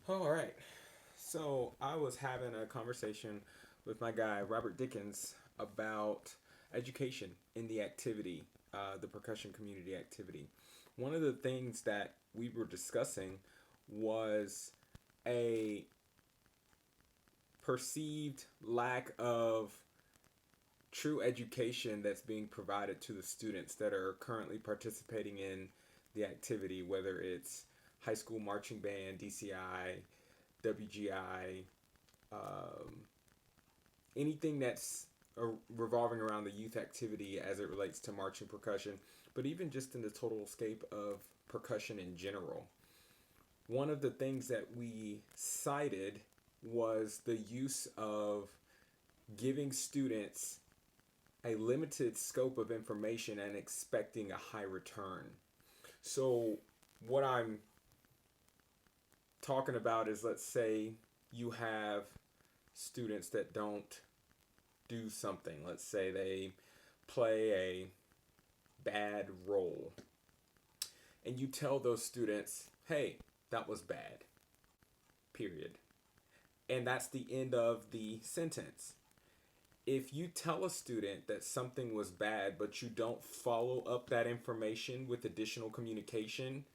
All right. So I was having a conversation with my guy Robert Dickens about education in the activity, the percussion community activity. One of the things that we were discussing was a perceived lack of true education that's being provided to the students that are currently participating in the activity, whether it's high school marching band, DCI, WGI, um, anything that's revolving around the youth activity as it relates to marching percussion, but even just in the total scape of percussion in general. One of the things that we cited was the use of giving students a limited scope of information and expecting a high return. So, what I'm talking about is, let's say you have students that don't do something. Let's say they play a bad role, and you tell those students, hey, that was bad, period. And that's the end of the sentence. If you tell a student that something was bad, but you don't follow up that information with additional communication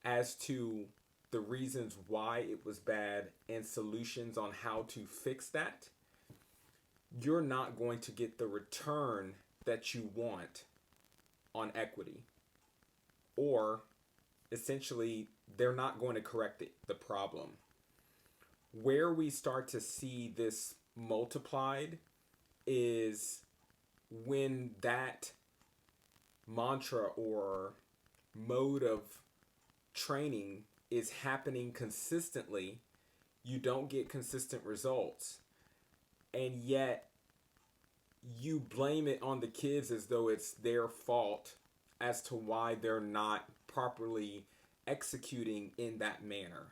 as to the reasons why it was bad and solutions on how to fix that, you're not going to get the return that you want on equity. Or essentially, they're not going to correct the problem. Where we start to see this multiplied is when that mantra or mode of training is happening consistently, you don't get consistent results. And yet you blame it on the kids as though it's their fault as to why they're not properly executing in that manner.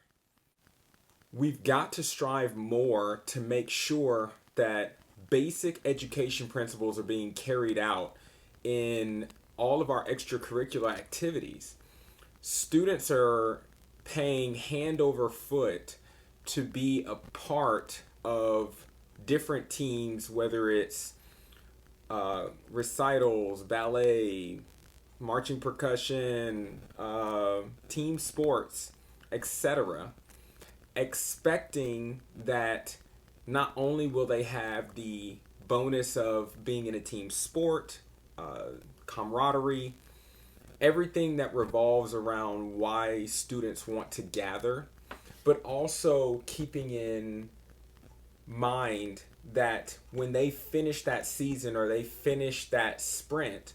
We've got to strive more to make sure that basic education principles are being carried out in all of our extracurricular activities. Students are paying hand over foot to be a part of different teams, whether it's recitals, ballet, marching percussion, team sports, etc., expecting that not only will they have the bonus of being in a team sport, camaraderie, everything that revolves around why students want to gather, but also keeping in mind that when they finish that season or they finish that sprint,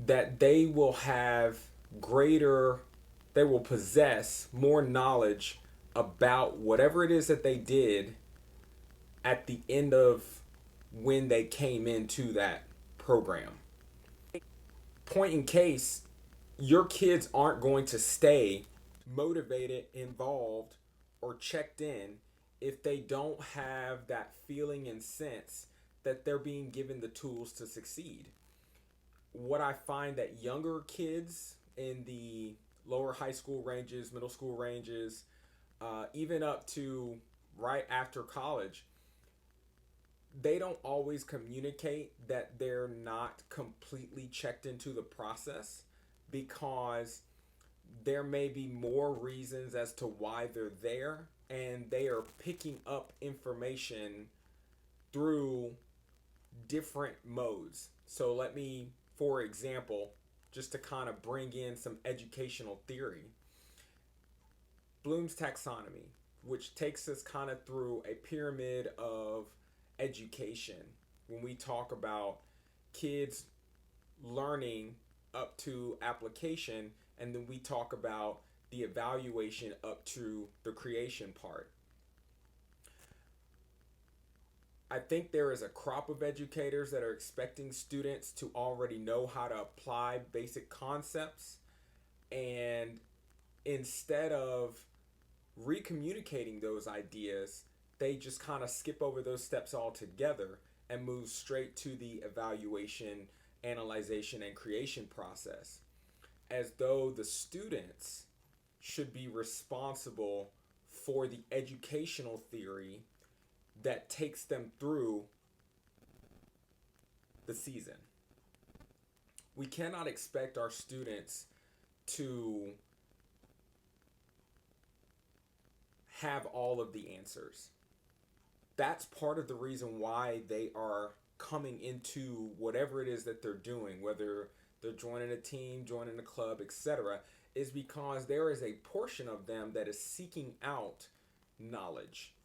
that they will have greater, they will possess more knowledge about whatever it is that they did at the end of when they came into that program. Point in case, your kids aren't going to stay motivated, involved, or checked in if they don't have that feeling and sense that they're being given the tools to succeed. What I find that younger kids in the lower high school ranges, middle school ranges, even up to right after college, they don't always communicate that they're not completely checked into the process because there may be more reasons as to why they're there, and they are picking up information through different modes. So let me, for example, just to kind of bring in some educational theory, Bloom's taxonomy, which takes us kind of through a pyramid of education when we talk about kids learning up to application, and then we talk about the evaluation up to the creation part. I think there is a crop of educators that are expecting students to already know how to apply basic concepts, and instead of recommunicating those ideas, they just kind of skip over those steps altogether and move straight to the evaluation, analyzation, and creation process, as though the students should be responsible for the educational theory that takes them through the season. We cannot expect our students to have all of the answers. That's part of the reason why they are coming into whatever it is that they're doing, whether they're joining a team, joining a club, etc., is because there is a portion of them that is seeking out knowledge.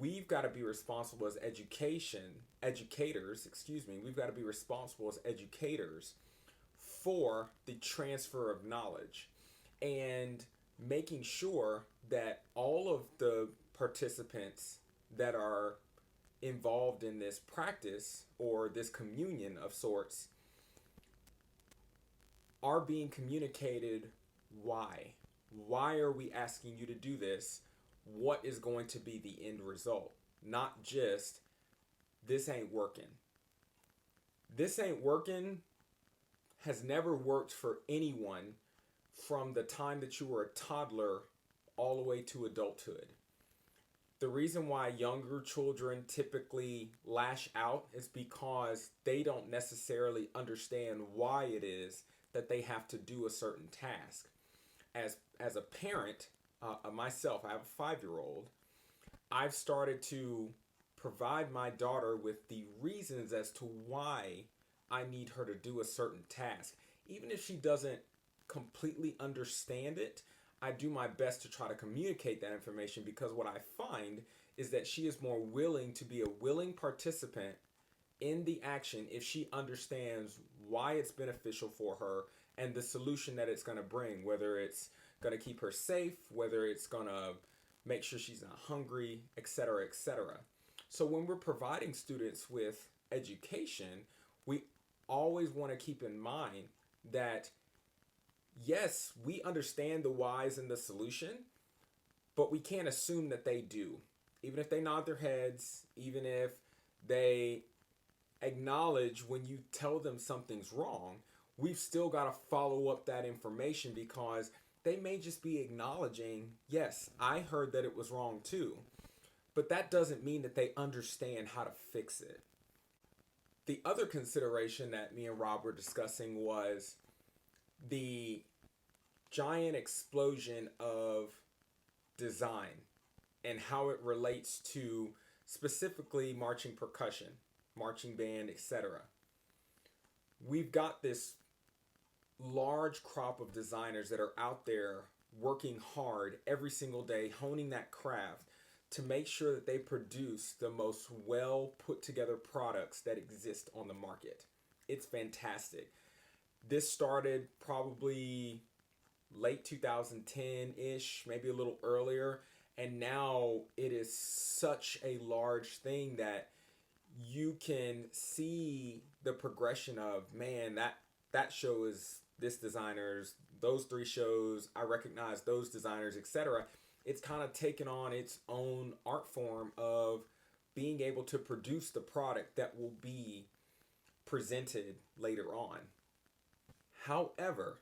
We've got to be responsible as educators, we've got to be responsible as educators for the transfer of knowledge and making sure that all of the participants that are involved in this practice or this communion of sorts are being communicated why. Why are we asking you to do this? What is going to be the end result? Not just, this ain't working. This ain't working has never worked for anyone from the time that you were a toddler all the way to adulthood. The reason why younger children typically lash out is because they don't necessarily understand why it is that they have to do a certain task. As a parent, myself, I have a 5-year-old, I've started to provide my daughter with the reasons as to why I need her to do a certain task. Even if she doesn't completely understand it, I do my best to try to communicate that information, because what I find is that she is more willing to be a willing participant in the action if she understands why it's beneficial for her and the solution that it's going to bring, whether it's going to keep her safe, whether it's going to make sure she's not hungry, etc., etc. So when we're providing students with education, we always want to keep in mind that yes, we understand the whys and the solution, but we can't assume that they do. Even if they nod their heads, even if they acknowledge when you tell them something's wrong, we've still got to follow up that information, because they may just be acknowledging, yes, I heard that it was wrong too, but that doesn't mean that they understand how to fix it. The other consideration that me and Rob were discussing was the giant explosion of design and how it relates to specifically marching percussion, marching band, etc. We've got this large crop of designers that are out there working hard every single day, honing that craft to make sure that they produce the most well put together products that exist on the market. It's fantastic. This started probably late 2010-ish, maybe a little earlier, and now it is such a large thing that you can see the progression of, man, that show is this designer's, those 3 shows, I recognize those designers, etc. It's kind of taken on its own art form of being able to produce the product that will be presented later on. However,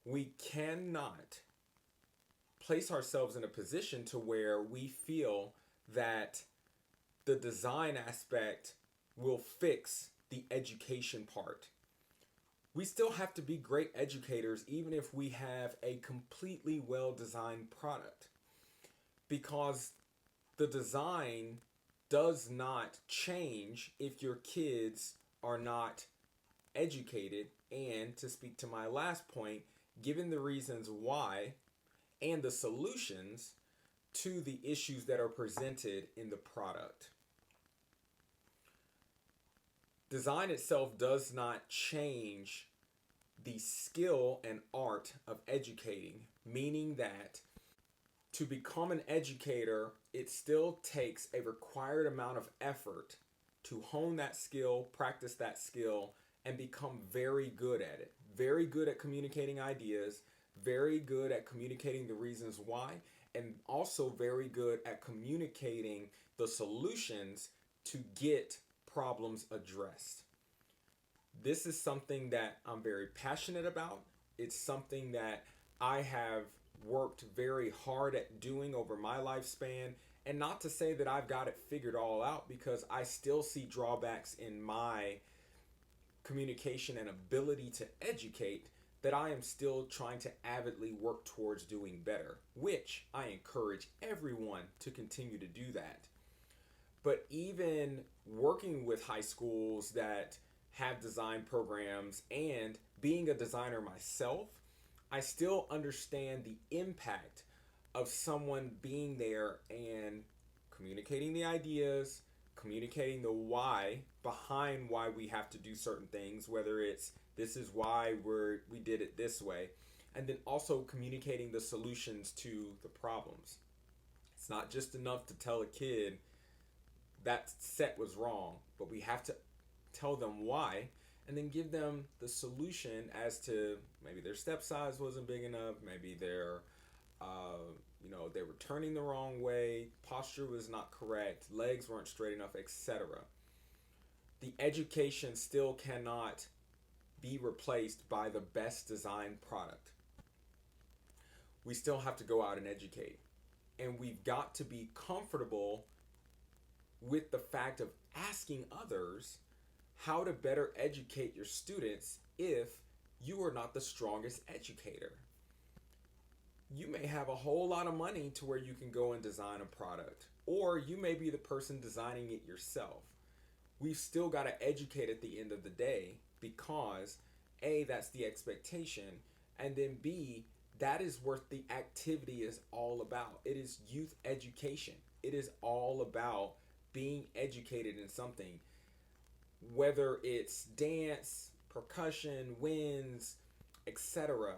we cannot place ourselves in a position to where we feel that the design aspect will fix the education part. We still have to be great educators even if we have a completely well-designed product, because the design does not change if your kids are not educated, and to speak to my last point, given the reasons why and the solutions to the issues that are presented in the product. Design itself does not change the skill and art of educating, meaning that to become an educator, it still takes a required amount of effort to hone that skill, practice that skill, and become very good at it. Very good at communicating ideas, very good at communicating the reasons why, and also very good at communicating the solutions to get problems addressed. This is something that I'm very passionate about. It's something that I have worked very hard at doing over my lifespan. And not to say that I've got it figured all out, because I still see drawbacks in my communication and ability to educate that I am still trying to avidly work towards doing better, which I encourage everyone to continue to do that. But even working with high schools that have design programs and being a designer myself, I still understand the impact of someone being there and communicating the ideas, communicating the why behind why we have to do certain things, whether it's this is why we did it this way, and then also communicating the solutions to the problems. It's not just enough to tell a kid that set was wrong, but we have to tell them why, and then give them the solution as to maybe their step size wasn't big enough, maybe they were turning the wrong way, posture was not correct, legs weren't straight enough, etc. The education still cannot be replaced by the best design product. We still have to go out and educate, and we've got to be comfortable with the fact of asking others how to better educate your students if you are not the strongest educator. You may have a whole lot of money to where you can go and design a product, or you may be the person designing it yourself. We've still got to educate at the end of the day, because A, that's the expectation, and then B, that is what the activity is all about. It is youth education. It is all about being educated in something, whether it's dance, percussion, winds, etc.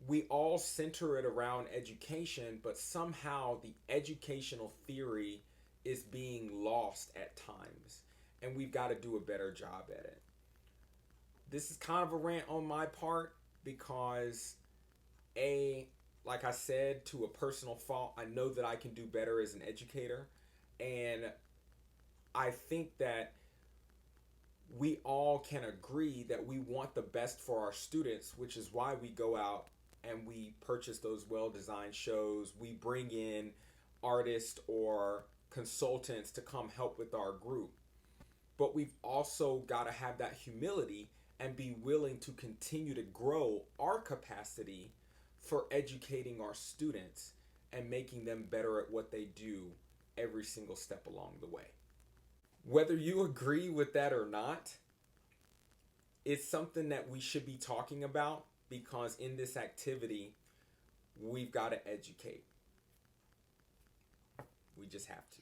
We all center it around education, but somehow the educational theory is being lost at times, and we've got to do a better job at it. This is kind of a rant on my part because, like I said, to a personal fault, I know that I can do better as an educator, and I think that we all can agree that we want the best for our students, which is why we go out and we purchase those well-designed shows. We bring in artists or consultants to come help with our group. But we've also got to have that humility and be willing to continue to grow our capacity for educating our students and making them better at what they do every single step along the way. Whether you agree with that or not, it's something that we should be talking about, because in this activity, we've got to educate. We just have to.